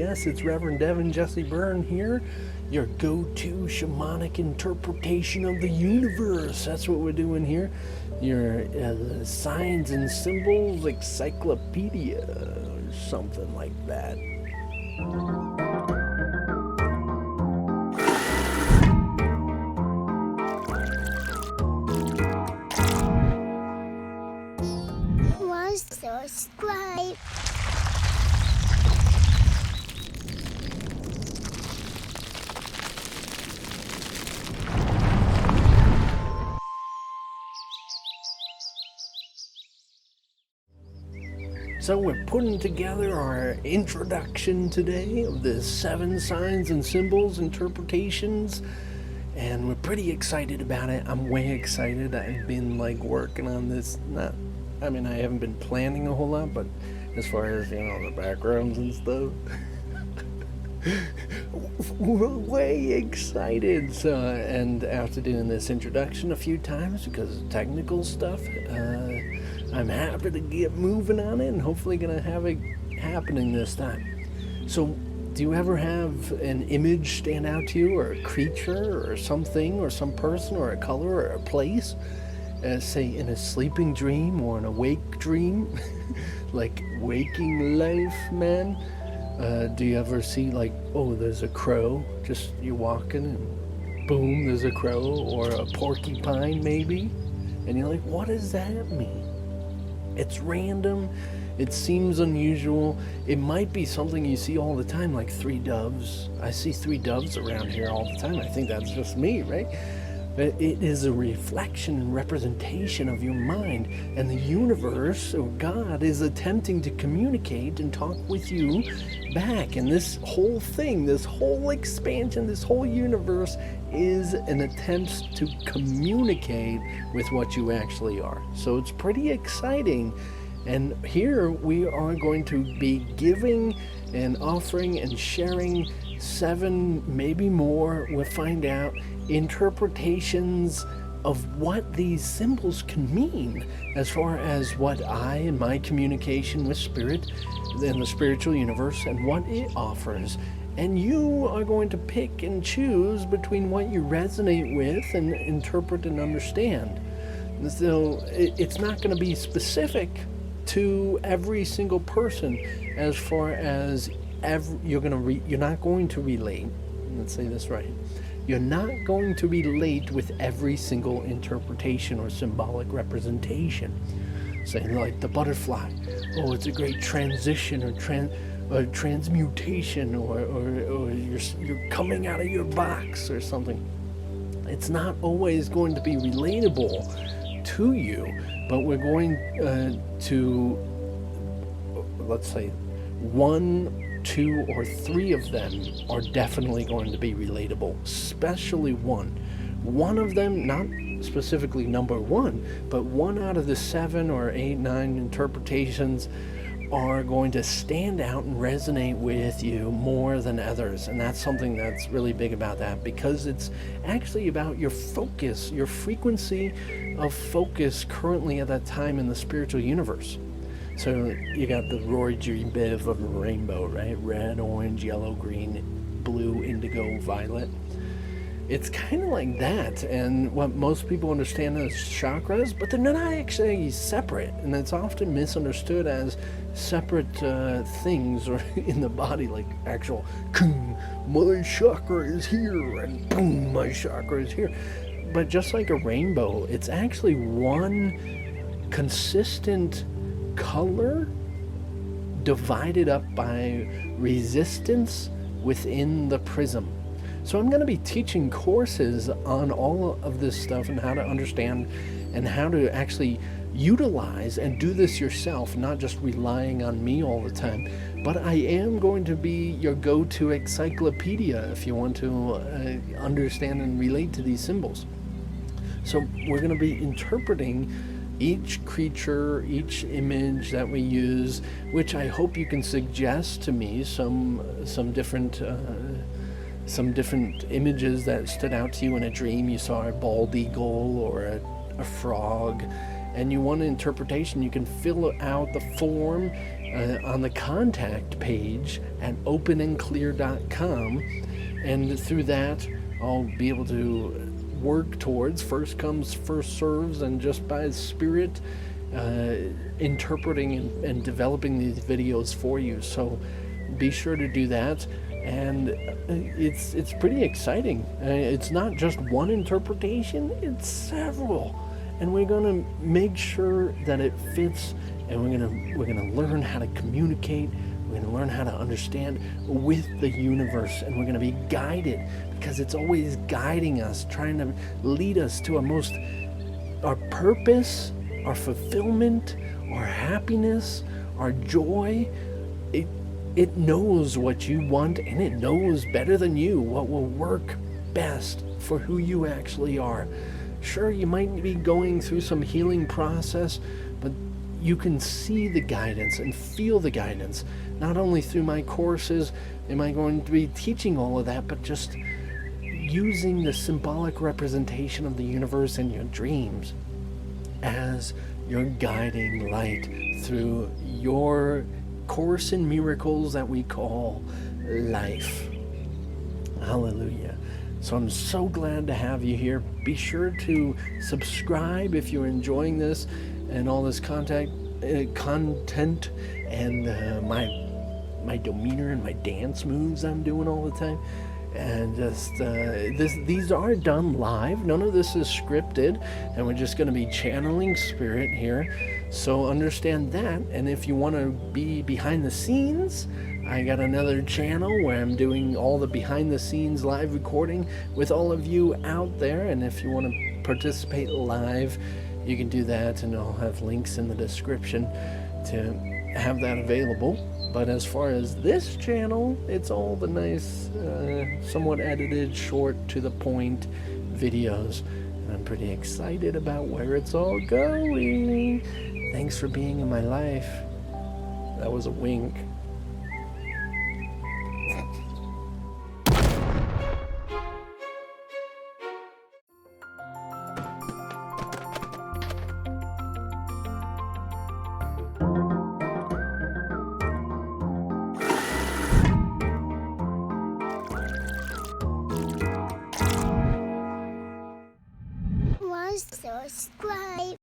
yes, it's Reverend Devan Jesse Byrne here, your go-to shamanic interpretation of the universe. That's what we're doing here. Your signs and symbols encyclopedia, or something like that. Subscribe. So we're putting together our introduction today of the 7 signs and symbols interpretations, and we're pretty excited about it. I'm way excited. I've been working on this, I haven't been planning a whole lot, but as far as, the backgrounds and stuff, we're way excited. So, and after doing this introduction a few times because of technical stuff, I'm happy to get moving on it and hopefully gonna have it happening this time. So, do you ever have an image stand out to you, or a creature, or something, or some person, or a color, or a place? Say in a sleeping dream or an awake dream, like waking life, man. Do you ever see there's a crow, just you're walking and boom, there's a crow, or a porcupine maybe, and you're like, what does that mean? It's random, it seems unusual, it might be something you see all the time, like 3 doves. I see 3 doves around here all the time. I think that's just me, right? It is a reflection and representation of your mind, and the universe, or God, is attempting to communicate and talk with you back. And this whole thing, this whole expansion, this whole universe is an attempt to communicate with what you actually are. So it's pretty exciting. And here we are going to be giving and offering and sharing 7, maybe more, we'll find out, interpretations of what these symbols can mean as far as what I and my communication with spirit and the spiritual universe and what it offers. And you are going to pick and choose between what you resonate with and interpret and understand. So it's not going to be specific to every single person as far as you're not going to relate. Let's say this right. You're not going to relate with every single interpretation or symbolic representation. Saying like the butterfly, oh, it's a great transition or transmutation, or you're coming out of your box or something. It's not always going to be relatable to you, but we're going to, let's say, 1, 2, or 3 of them are definitely going to be relatable, especially 1. One of them, not specifically number 1, but 1 out of the 7 or 8, 9 interpretations are going to stand out and resonate with you more than others. And that's something that's really big about that, because it's actually about your focus, your frequency of focus currently at that time in the spiritual universe. So you got the Roy G. Biv of a rainbow, right? Red, orange, yellow, green, blue, indigo, violet. It's kind of like that, and what most people understand as chakras, but they're not actually separate, and it's often misunderstood as separate things or in the body, like actual, my chakra is here, and boom, my chakra is here. But just like a rainbow, it's actually one consistent color divided up by resistance within the prism. So I'm going to be teaching courses on all of this stuff and how to understand and how to actually utilize and do this yourself, not just relying on me all the time. But I am going to be your go-to encyclopedia if you want to understand and relate to these symbols. So we're going to be interpreting each creature, each image that we use, which I hope you can suggest to me some different images that stood out to you in a dream. You saw a bald eagle or a frog, and you want an interpretation. You can fill out the form on the contact page at openandclear.com, and through that I'll be able to work towards first comes, first serves, and just by spirit interpreting and developing these videos for you. So be sure to do that. And it's pretty exciting. It's not just one interpretation, it's several, and we're going to make sure that it fits, and we're gonna learn how to communicate. We're going to learn how to understand with the universe, and we're going to be guided, because it's always guiding us, trying to lead us to our purpose, our fulfillment, our happiness, our joy. It knows what you want, and it knows better than you what will work best for who you actually are. Sure, you might be going through some healing process, but you can see the guidance and feel the guidance. Not only through my courses am I going to be teaching all of that, but just using the symbolic representation of the universe in your dreams as your guiding light through your Course in Miracles that we call life. Hallelujah. So I'm so glad to have you here. Be sure to subscribe if you're enjoying this and all this content and my demeanor and my dance moves I'm doing all the time. And just these are done live. None of this is scripted, and we're just going to be channeling spirit here. So understand that. And if you want to be behind the scenes, I got another channel where I'm doing all the behind the scenes live recording with all of you out there. And if you want to participate live, you can do that, and I'll have links in the description to have that available. But as far as this channel, it's all the nice, somewhat edited, short, to the point videos. And I'm pretty excited about where it's all going. Thanks for being in my life. That was a wink. Subscribe.